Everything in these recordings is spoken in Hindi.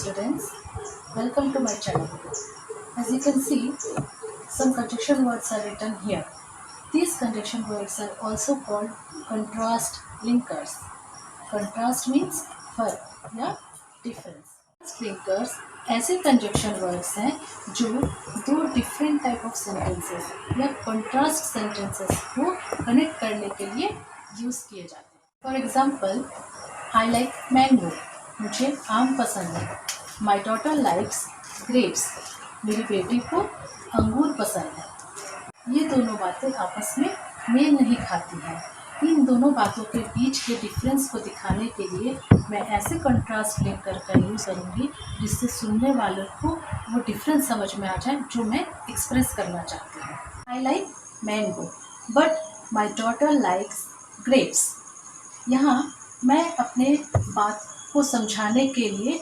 students, welcome to my channel. As you can see, some conjunction words are written here. These conjunction words are also called contrast linkers. Contrast means फर्क या डिफरेंस. लिंकर्स ऐसे कंजक्शन वर्ड्स हैं जो दो डिफरेंट टाइप ऑफ सेंटेंसेस या कंट्रास्ट सेंटेंसेस को कनेक्ट करने के लिए यूज़ किए जाते हैं. For example, I like mango, मुझे आम पसंद है. माई डॉटर लाइक्स ग्रेप्स, मेरी बेटी को अंगूर पसंद है. ये दोनों बातें आपस में मेल नहीं खाती हैं. इन दोनों बातों के बीच के डिफरेंस को दिखाने के लिए मैं ऐसे कंट्रास्ट लिंकर का यूज़ करूँगी जिससे सुनने वालों को वो डिफरेंस समझ में आ जाए जो मैं एक्सप्रेस करना चाहती हूँ. I like mango but my daughter likes grapes. यहाँ मैं अपने बात को समझाने के लिए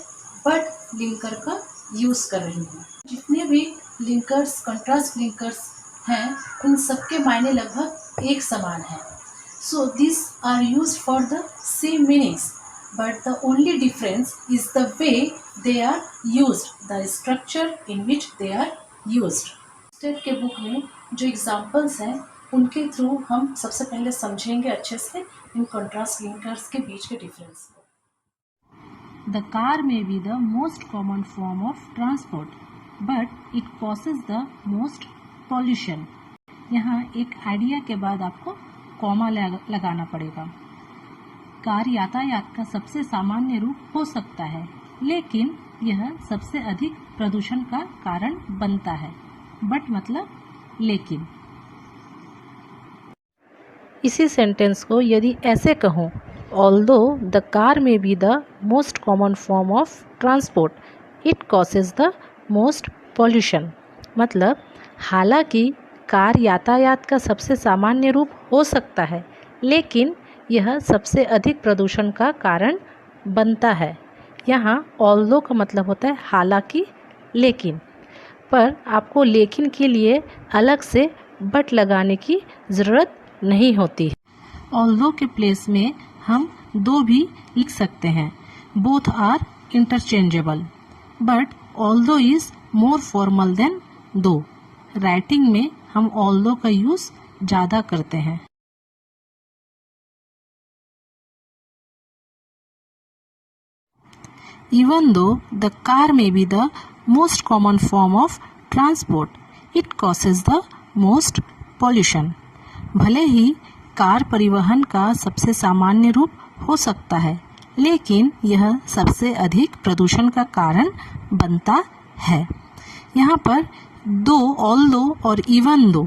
बट लिंकर का यूज़ कर रही हूँ. जितने भी लिंकर्स, कंट्रास्ट लिंकर्स हैं, उन सबके मायने लगभग एक समान हैं. So these are used for the same meanings, but the only difference is the way they are used, the structure in which they are used. State के बुक में जो एग्जाम्पल्स हैं उनके थ्रू हम सबसे पहले समझेंगे अच्छे से इन कंट्रास्ट लिंकर्स के बीच के डिफरेंस को. The car may be the most common form of transport, but it causes the most pollution. यहाँ एक आइडिया के बाद आपको कॉमा लगाना पड़ेगा. कार यातायात का सबसे सामान्य रूप हो सकता है, लेकिन यह सबसे अधिक प्रदूषण का कारण बनता है. बट मतलब लेकिन. इसी सेंटेंस को यदि ऐसे कहूँ, ऑल्दो द कार में be the most common form of transport, it causes the most pollution. मतलब हालांकि कार यातायात का सबसे सामान्य रूप हो सकता है, लेकिन यह सबसे अधिक प्रदूषण का कारण बनता है. यहाँ ऑल्दो का मतलब होता है हालांकि, लेकिन. पर आपको लेकिन के लिए अलग से बट लगाने की ज़रूरत नहीं होती है. ऑल्दो के प्लेस में हम दो भी लिख सकते हैं. Both are interchangeable, but although is more formal than though. Writing में हम ऑल्दो का यूज़ ज़्यादा करते हैं. Even though the car may be the most common form of transport, it causes the most pollution. भले ही कार परिवहन का सबसे सामान्य रूप हो सकता है, लेकिन यह सबसे अधिक प्रदूषण का कारण बनता है. यहाँ पर दो, ऑल्दो और इवन दो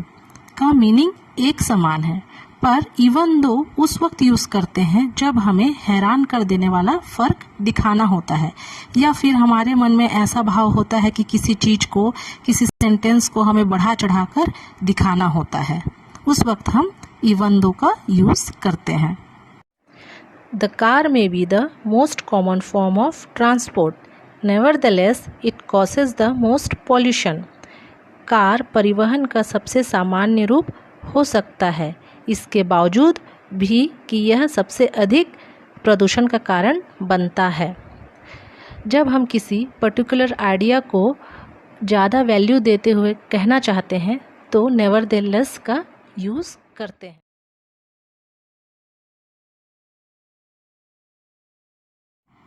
का मीनिंग एक समान है, पर इवन दो उस वक्त यूज़ करते हैं जब हमें हैरान कर देने वाला फ़र्क दिखाना होता है, या फिर हमारे मन में ऐसा भाव होता है कि किसी चीज़ को, किसी सेंटेंस को हमें बढ़ा चढ़ाकर दिखाना होता है. उस वक्त हम इवन दो का यूज़ करते हैं. द कार में be the most common form of transport, nevertheless it causes the most pollution. Car परिवहन का सबसे सामान्य रूप हो सकता है, इसके बावजूद भी कि यह सबसे अधिक प्रदूषण का कारण बनता है. जब हम किसी पर्टिकुलर आइडिया को ज़्यादा वैल्यू देते हुए कहना चाहते हैं तो नेवरदलेस का यूज़ करते हैं.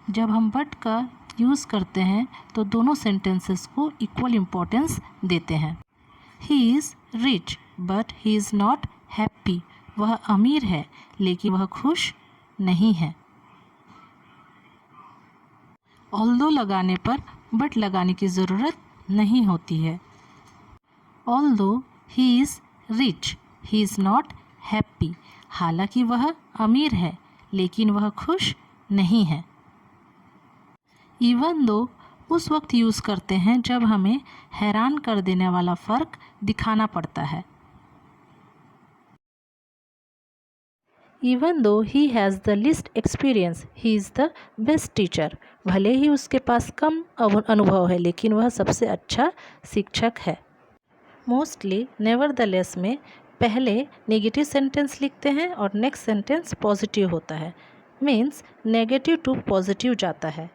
जब हम बट का यूज़ करते हैं तो दोनों सेंटेंसेस को इक्वल इम्पोर्टेंस देते हैं. He is rich but he is not happy. वह अमीर है लेकिन वह खुश नहीं है. ऑल्दो लगाने पर बट लगाने की ज़रूरत नहीं होती है. Although he is rich he is not happy. हालांकि वह अमीर है लेकिन वह खुश नहीं है. इवन दो उस वक्त यूज़ करते हैं जब हमें हैरान कर देने वाला फ़र्क दिखाना पड़ता है. Even though he has the least experience, he is the best teacher. भले ही उसके पास कम अनुभव है, लेकिन वह सबसे अच्छा शिक्षक है. मोस्टली नेवरदलेस में पहले नेगेटिव सेंटेंस लिखते हैं और नेक्स्ट सेंटेंस पॉजिटिव होता है. मीन्स नेगेटिव टू पॉजिटिव जाता है.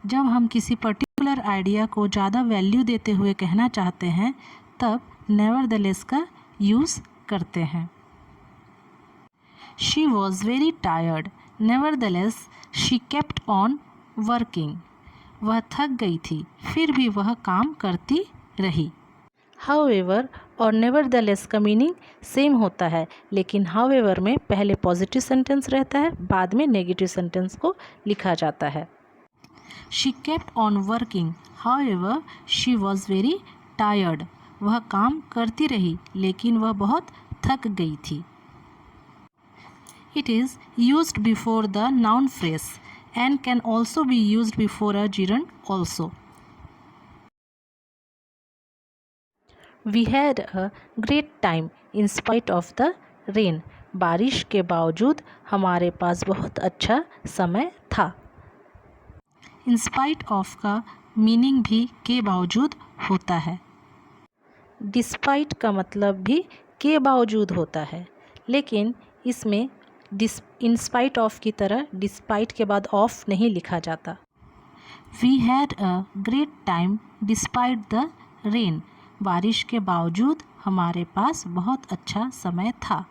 जब हम किसी पर्टिकुलर आइडिया को ज़्यादा वैल्यू देते हुए कहना चाहते हैं तब नेवरदलेस का यूज़ करते हैं। She was very tired, nevertheless she kept on working. वह थक गई थी, फिर भी वह काम करती रही। हाउएवर और नेवरदलेस का मीनिंग सेम होता है, लेकिन हाउएवर में पहले पॉजिटिव सेंटेंस रहता है, बाद में नेगेटिव सेंटेंस को लिखा जाता है। She kept on working, however she was very tired. वह काम करती रही, लेकिन वह बहुत थक गई थी। It is used before the noun phrase and can also be used before a gerund also. We had a great time in spite of the rain. बारिश के बावजूद हमारे पास बहुत अच्छा समय था। In spite of का मीनिंग भी के बावजूद होता है। Despite का मतलब भी के बावजूद होता है, लेकिन इसमें इन स्पाइट ऑफ की तरह डिस्पाइट के बाद ऑफ नहीं लिखा जाता। We had a great time despite the rain. बारिश के बावजूद हमारे पास बहुत अच्छा समय था।